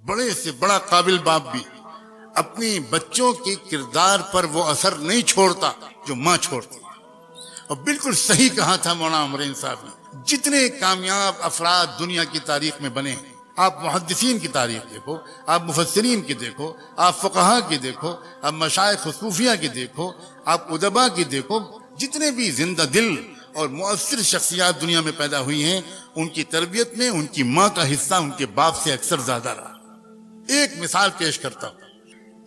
بڑے سے بڑا قابل باپ بھی اپنی بچوں کے کردار پر وہ اثر نہیں چھوڑتا جو ماں چھوڑتی ہے۔ اور بالکل صحیح کہا تھا مولانا عمرین صاحب نے، جتنے کامیاب افراد دنیا کی تاریخ میں بنے ہیں، آپ محدثین کی تاریخ دیکھو، آپ مفسرین کی دیکھو، آپ فقہا کی دیکھو، آپ مشائخ صوفیہ کی دیکھو، آپ ادبا کی دیکھو، جتنے بھی زندہ دل اور مؤثر شخصیات دنیا میں پیدا ہوئی ہیں، ان کی تربیت میں ان کی ماں کا حصہ ان کے باپ سے اکثر زیادہ رہا۔ ایک مثال پیش کرتا ہوں،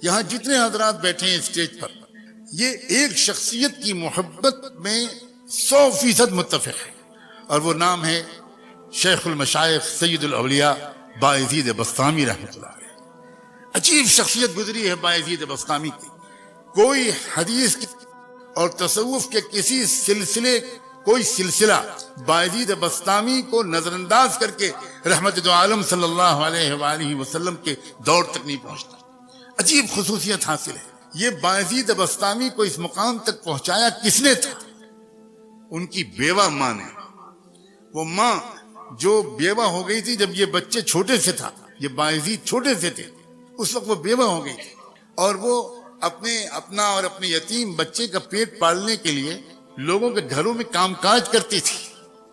یہاں جتنے حضرات بیٹھے ہیں اسٹیج پر، یہ ایک شخصیت کی محبت میں 100% متفق ہے، اور وہ نام ہے شیخ المشائخ سید الاولیاء بایزید بسطامی رحمۃ اللہ علیہ۔ عجیب شخصیت گزری ہے بایزید بسطامی کی، کوئی حدیث کی اور تصوف کے کسی کوئی سلسلہ بایزید بسطامی کو نظر انداز کر کے رحمت دو عالم صلی اللہ علیہ وآلہ وسلم کے دور تک نہیں پہنچتا۔ عجیب خصوصیت حاصل ہے۔ یہ بایزید بسطامی کو اس مقام تک پہنچایا کس نے تھا؟ ان کی بیوہ ماں نے۔ وہ ماں جو بیوہ ہو گئی تھی جب یہ بچے چھوٹے سے تھا، یہ بایزید چھوٹے سے تھے، اس وقت وہ بیوہ ہو گئی تھی، اور وہ اپنا اور اپنے یتیم بچے کا پیٹ پالنے کے لیے لوگوں کے گھروں میں کام کاج کرتی تھی۔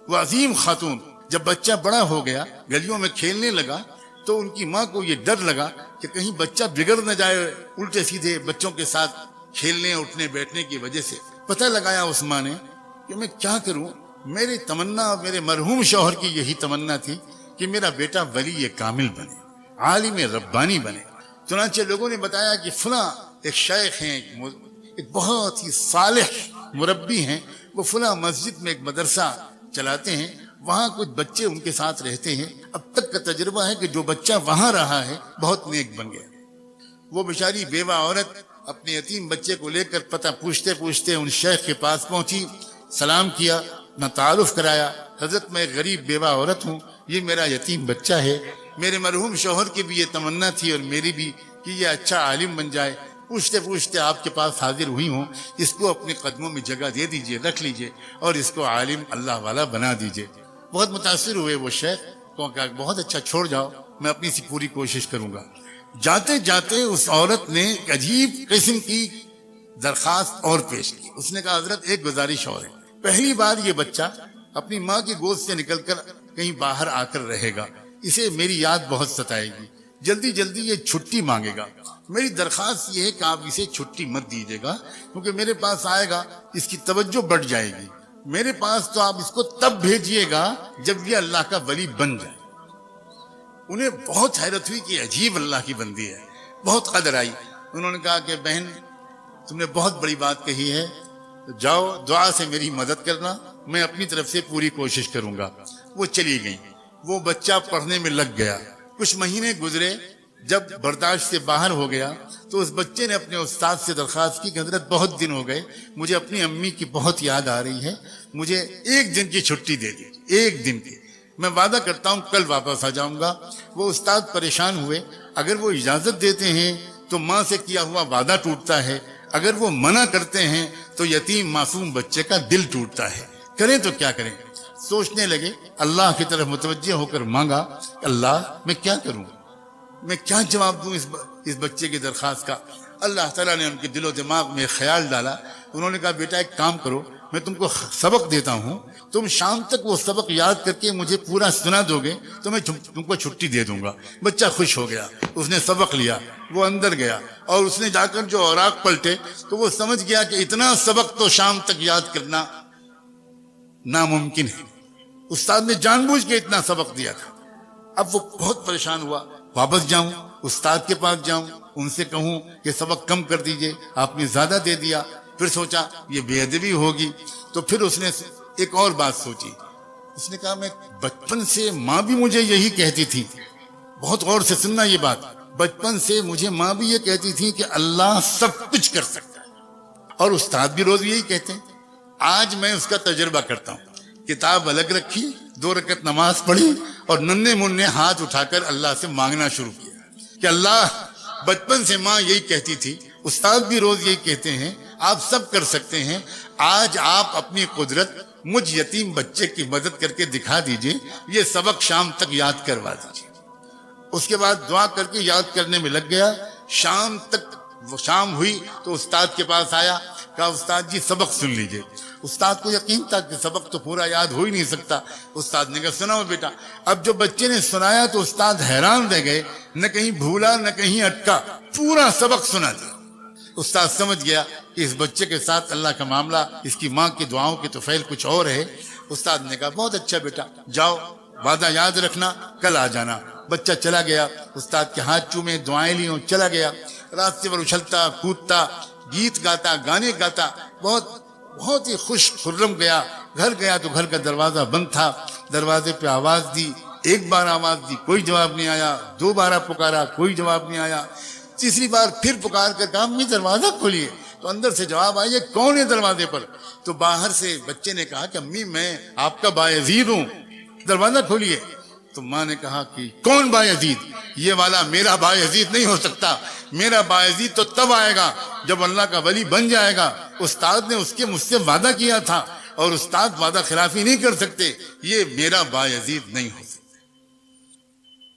وہ عظیم خاتون جب بچہ بڑا ہو گیا، گلیوں میں کھیلنے لگا، تو ان کی ماں کو یہ ڈر لگا کہ کہیں بچہ بگڑ نہ جائے الٹے سیدھے بچوں کے ساتھ کھیلنے اٹھنے بیٹھنے کی وجہ سے۔ پتہ لگایا اس ماں نے کہ میں کیا کروں، میری تمنا اور میرے مرحوم شوہر کی یہی تمنا تھی کہ میرا بیٹا ولی کامل بنے، عالم ربانی بنے۔ چنانچہ لوگوں نے بتایا کہ فلاں ایک شیخ ہیں، ایک بہت ہی صالح مربی ہیں، وہ فلاں مسجد میں ایک مدرسہ چلاتے ہیں، وہاں کچھ بچے ان کے ساتھ رہتے ہیں، اب تک کا تجربہ ہے کہ جو بچہ وہاں رہا ہے بہت نیک بن گیا۔ وہ بیچاری بیوہ عورت اپنے یتیم بچے کو لے کر پتہ پوچھتے پوچھتے ان شیخ کے پاس پہنچی، سلام کیا، نہ تعارف کرایا، حضرت میں غریب بیوہ عورت ہوں، یہ میرا یتیم بچہ ہے، میرے مرحوم شوہر کی بھی یہ تمنا تھی اور میری بھی کہ یہ اچھا عالم بن جائے، پوچھتے پوچھتے آپ کے پاس حاضر ہوئی ہوں، اس کو اپنے قدموں میں جگہ دے دیجئے، رکھ لیجئے، اور اس کو عالم اللہ والا بنا دیجئے۔ بہت متاثر ہوئے وہ شیخ، تو کہا بہت اچھا، چھوڑ جاؤ، میں اپنی سی پوری کوشش کروں گا۔ جاتے جاتے اس عورت نے ایک عجیب قسم کی درخواست اور پیش کی۔ اس نے کہا حضرت ایک گزارش اور ہے، پہلی بار یہ بچہ اپنی ماں کی گود سے نکل کر کہیں باہر آ کر رہے گا، اسے میری یاد بہت ستائے گی، جلدی جلدی یہ چھٹی مانگے گا، میری درخواست یہ ہے کہ آپ اسے چھٹی مت دیجیے گا، کیونکہ میرے پاس آئے گا اس کی توجہ بڑھ جائے گی، میرے پاس تو آپ اس کو تب بھیجیے گا جب یہ اللہ کا ولی بن جائے۔ انہیں بہت حیرت ہوئی کہ عجیب اللہ کی بندی ہے، بہت قدر آئی۔ انہوں نے کہا کہ بہن تم نے بہت بڑی بات کہی ہے، جاؤ دعا سے میری مدد کرنا، میں اپنی طرف سے پوری کوشش کروں گا۔ وہ چلی گئیں، وہ بچہ پڑھنے میں لگ گیا، کچھ مہینے گزرے، جب برداشت سے باہر ہو گیا تو اس بچے نے اپنے استاد سے درخواست کی کہ حضرت بہت دن ہو گئے، مجھے اپنی امی کی بہت یاد آ رہی ہے، مجھے ایک دن کی چھٹی دے دیجیے، ایک دن کی، میں وعدہ کرتا ہوں کل واپس آ جاؤں گا۔ وہ استاد پریشان ہوئے، اگر وہ اجازت دیتے ہیں تو ماں سے کیا ہوا وعدہ ٹوٹتا ہے، اگر وہ منع کرتے ہیں تو یتیم معصوم بچے کا دل ٹوٹتا ہے، کریں تو کیا کریں۔ سوچنے لگے، اللہ کی طرف متوجہ ہو کر مانگا، اللہ میں کیا کروں، میں کیا جواب دوں اس بچے کی درخواست کا۔ اللہ تعالیٰ نے ان کے دل و دماغ میں خیال ڈالا، انہوں نے کہا بیٹا ایک کام کرو، میں تم کو سبق دیتا ہوں، تم شام تک وہ سبق یاد کر کے مجھے پورا سنا دو گے تو میں تم کو چھٹی دے دوں گا۔ بچہ خوش ہو گیا، اس نے سبق لیا، وہ اندر گیا اور اس نے جا کر جو اوراق پلٹے تو وہ سمجھ گیا کہ اتنا سبق تو شام تک یاد کرنا ناممکن ہے، استاد نے جان بوجھ کے اتنا سبق دیا تھا۔ اب وہ بہت پریشان ہوا، واپس جاؤں استاد کے پاس جاؤں، ان سے کہوں کہ سبق کم کر دیجئے، آپ نے زیادہ دے دیا، پھر سوچا یہ بے ادبی ہوگی، تو پھر اس نے ایک اور بات سوچی، اس نے کہا میں بچپن سے ماں بھی مجھے یہی کہتی تھی، بہت غور سے سننا یہ بات، بچپن سے مجھے ماں بھی یہ کہتی تھی کہ اللہ سب کچھ کر سکتا ہے، اور استاد بھی روز یہی کہتے ہیں، آج میں اس کا تجربہ کرتا ہوں، کتاب الگ رکھی، 2 رکعت نماز پڑھی اور ننھے منھے ہاتھ اٹھا کر اللہ سے مانگنا شروع کیا کہ اللہ، بچپن سے ماں یہی کہتی تھی، استاد بھی روز یہی کہتے ہیں، آپ سب کر سکتے ہیں، آج آپ اپنی قدرت مجھ یتیم بچے کی مدد کر کے دکھا دیجئے، یہ سبق شام تک یاد کروا دیجئے۔ اس کے بعد دعا کر کے یاد کرنے میں لگ گیا. شام تک وہ شام ہوئی تو استاد کے پاس آیا, کہا استاد جی سبق سن لیجئے. استاد کو یقین تھا کہ سبق تو پورا یاد ہو ہی نہیں سکتا. استاد نے کہا سناؤ بیٹا. اب جو بچے نے سنایا تو استاد حیران رہ گئے, نہ کہیں بھولا نہ کہیں اٹکا, پورا سبق سنا دیا. استاد سمجھ گیا کہ اس بچے کے ساتھ اللہ کا معاملہ, اس کی ماں کی دعاؤں کی توفیل کچھ اور ہے. استاد نے کہا بہت اچھا بیٹا, جاؤ وعدہ یاد رکھنا, کل آ جانا. بچہ چلا گیا, استاد کے ہاتھ چومے, دعائیں لی, چلا گیا. راستے پر اچھلتا کودتا, گیت گاتا, گانے گاتا, بہت ہی خوش خرم گیا. گھر گیا تو گھر کا دروازہ بند تھا. دروازے پہ آواز دی, ایک بار آواز دی, کوئی جواب نہیں آیا. 2 بار پکارا, کوئی جواب نہیں آیا. تیسری بار پھر پکار کر کہا امی دروازہ کھولیے. تو اندر سے جواب آیا کون ہے دروازے پر. تو باہر سے بچے نے کہا کہ امی میں آپ کا بایزید ہوں, دروازہ کھولیے. تو ماں نے کہا کہ کون بایزید؟ یہ والا میرا بایزید نہیں ہو سکتا. میرا بایزید تو تب آئے گا جب اللہ کا ولی بن جائے گا. استاد نے اس کے مجھ سے وعدہ کیا تھا اور استاد وعدہ خلافی نہیں کر سکتے. یہ میرا بایزید نہیں ہو سکتا.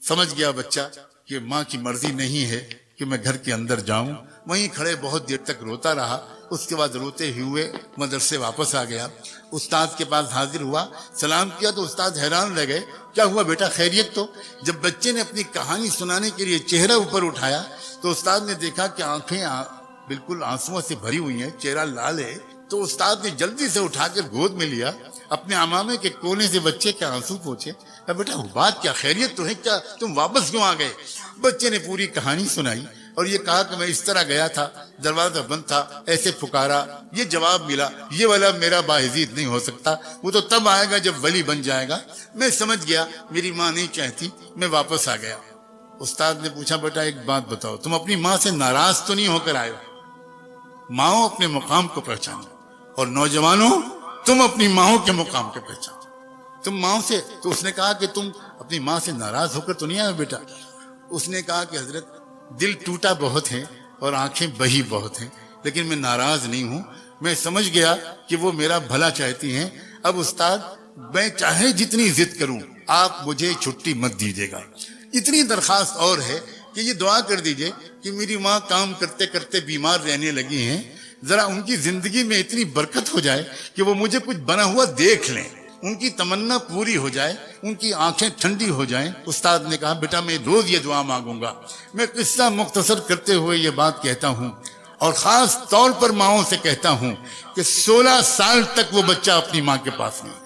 سمجھ گیا بچہ کہ ماں کی مرضی نہیں ہے کہ میں گھر کے اندر جاؤں. وہیں کھڑے بہت دیر تک روتا رہا. اس کے بعد روتے ہوئے مدرسے واپس آ گیا. استاد کے پاس حاضر ہوا, سلام کیا تو استاد حیران رہ گئے, کیا ہوا بیٹا خیریت؟ تو جب بچے نے اپنی کہانی سنانے کے لیے چہرہ اوپر اٹھایا تو استاد نے دیکھا کہ آنکھیں بالکل آنسوؤں سے بھری ہوئی ہیں, چہرہ لال ہے. تو استاد نے جلدی سے اٹھا کر گود میں لیا, اپنے عمامے کے کونے سے بچے کے آنسو پوچھے. بیٹا بات کیا, خیریت تو ہے کیا, تم واپس کیوں آ گئے؟ بچے نے پوری کہانی سنائی اور یہ کہا کہ میں اس طرح گیا تھا, دروازہ بند تھا, ایسے پکارا, یہ جواب ملا, یہ والا میرا بایزید نہیں ہو سکتا, وہ تو تب آئے گا جب ولی بن جائے گا. میں سمجھ گیا میری ماں نہیں چاہتی, میں واپس آ گیا. استاد نے پوچھا بیٹا ایک بات بتاؤ, تم اپنی ماں سے ناراض تو نہیں ہو کر آئے ہو؟ ماؤں اپنے مقام کو پہچانو, اور نوجوانوں تم اپنی ماؤں کے مقام کو پہچانو. تم ماؤں سے, تو اس نے کہا کہ تم اپنی ماں سے ناراض ہو کر تو نہیں آئے بیٹا. اس نے کہا کہ حضرت دل ٹوٹا بہت ہے اور آنکھیں بہی بہت ہیں, لیکن میں ناراض نہیں ہوں. میں سمجھ گیا کہ وہ میرا بھلا چاہتی ہیں. اب استاد میں چاہے جتنی ضد کروں آپ مجھے چھٹی مت دیجیے گا. اتنی درخواست اور ہے کہ یہ دعا کر دیجئے کہ میری ماں کام کرتے کرتے بیمار رہنے لگی ہیں, ذرا ان کی زندگی میں اتنی برکت ہو جائے کہ وہ مجھے کچھ بنا ہوا دیکھ لیں, ان کی تمنا پوری ہو جائے, ان کی آنکھیں ٹھنڈی ہو جائیں. استاد نے کہا بیٹا میں روز یہ دعا مانگوں گا. میں قصہ مختصر کرتے ہوئے یہ بات کہتا ہوں اور خاص طور پر ماؤں سے کہتا ہوں کہ 16 سال تک وہ بچہ اپنی ماں کے پاس نہیں.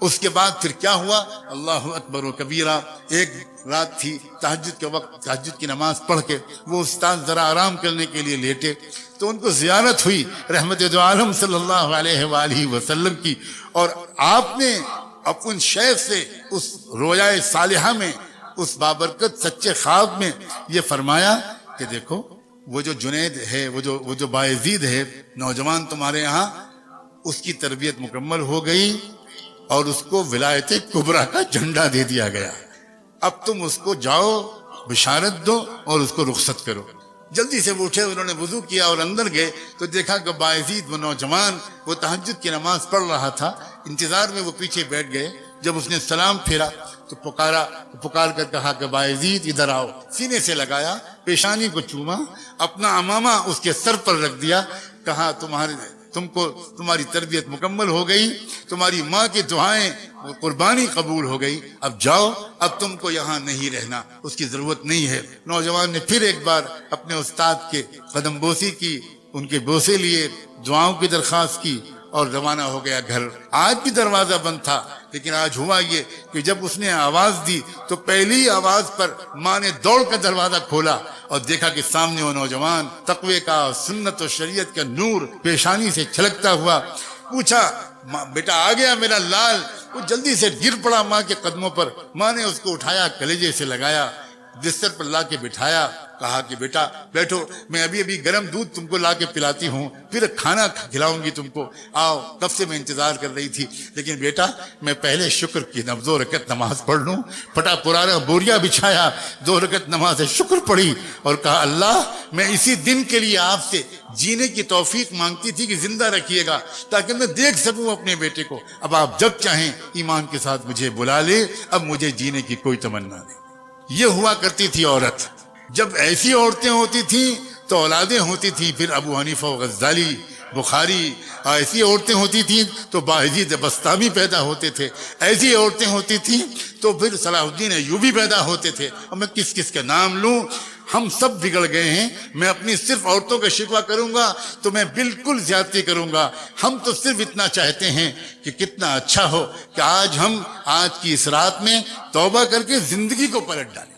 اس کے بعد پھر کیا ہوا, اللہ اکبر و کبیرہ. ایک رات تھی, تہجد کے وقت تہجد کی نماز پڑھ کے وہ استاد ذرا آرام کرنے کے لیے لیٹے تو ان کو زیارت ہوئی رحمت دو عالم صلی اللہ علیہ وآلہ وسلم کی, اور آپ نے اپن شیخ سے اس رویائے صالحہ میں, اس بابرکت سچے خواب میں یہ فرمایا کہ دیکھو وہ جو جنید ہے, وہ جو بایزید ہے نوجوان تمہارے یہاں, اس کی تربیت مکمل ہو گئی اور اس کو ولایت کبریٰ کا جھنڈا دے دیا گیا. اب تم اس کو جاؤ بشارت دو اور اس کو رخصت کرو. جلدی سے وہ اٹھے, انہوں نے وضو کیا اور اندر گئے تو دیکھا کہ بایزید وہ نوجوان وہ تہجد کی نماز پڑھ رہا تھا. انتظار میں وہ پیچھے بیٹھ گئے. جب اس نے سلام پھیرا تو پکار کر کہا کہ بایزید ادھر آؤ. سینے سے لگایا, پیشانی کو چوما, اپنا عمامہ اس کے سر پر رکھ دیا, کہا تمہاری تربیت مکمل ہو گئی, تمہاری ماں کی دعائیں قربانی قبول ہو گئی, اب جاؤ, اب تم کو یہاں نہیں رہنا, اس کی ضرورت نہیں ہے. نوجوان نے پھر ایک بار اپنے استاد کے قدم بوسی کی, ان کے بوسے لیے, دعاؤں کی درخواست کی اور روانہ ہو گیا گھر. آج بھی دروازہ بند تھا, لیکن آج ہوا یہ کہ جب اس نے آواز دی تو پہلی آواز پر ماں نے دوڑ کر دروازہ کھولا اور دیکھا کہ سامنے وہ نوجوان تقوی کا, سنت و شریعت کا نور پیشانی سے چھلکتا ہوا. پوچھا بیٹا آ گیا میرا لال. وہ جلدی سے گر پڑا ماں کے قدموں پر. ماں نے اس کو اٹھایا, کلیجے سے لگایا, بستر پر لا کے بٹھایا, کہا کہ بیٹا بیٹھو, میں ابھی گرم دودھ تم کو لا کے پلاتی ہوں, پھر کھانا کھلاؤں گی تم کو, آؤ, کب سے میں انتظار کر رہی تھی. لیکن بیٹا میں پہلے شکر کی 2 رکعت نماز پڑھ لوں. پھٹا پرانا بوریا بچھایا, 2 رکعت نماز شکر پڑھی اور کہا اللہ میں اسی دن کے لیے آپ سے جینے کی توفیق مانگتی تھی کہ زندہ رکھیے گا تاکہ میں دیکھ سکوں اپنے بیٹے کو. اب آپ جب چاہیں ایمان کے ساتھ مجھے بلا لے, اب مجھے جینے کی کوئی تمنا نہیں. یہ ہوا کرتی تھی عورت. جب ایسی عورتیں ہوتی تھیں تو اولادیں ہوتی تھیں پھر ابو حنیفہ و غزالی بخاری. ایسی عورتیں ہوتی تھیں تو باہجید بسطامی پیدا ہوتے تھے. ایسی عورتیں ہوتی تھیں تو پھر صلاح الدین ایوبی پیدا ہوتے تھے. اور میں کس کس کے نام لوں؟ ہم سب بگڑ گئے ہیں. میں اپنی صرف عورتوں کا شکوہ کروں گا تو میں بالکل زیادتی کروں گا. ہم تو صرف اتنا چاہتے ہیں کہ کتنا اچھا ہو کہ آج ہم آج کی اس رات میں توبہ کر کے زندگی کو پلٹ ڈالیں.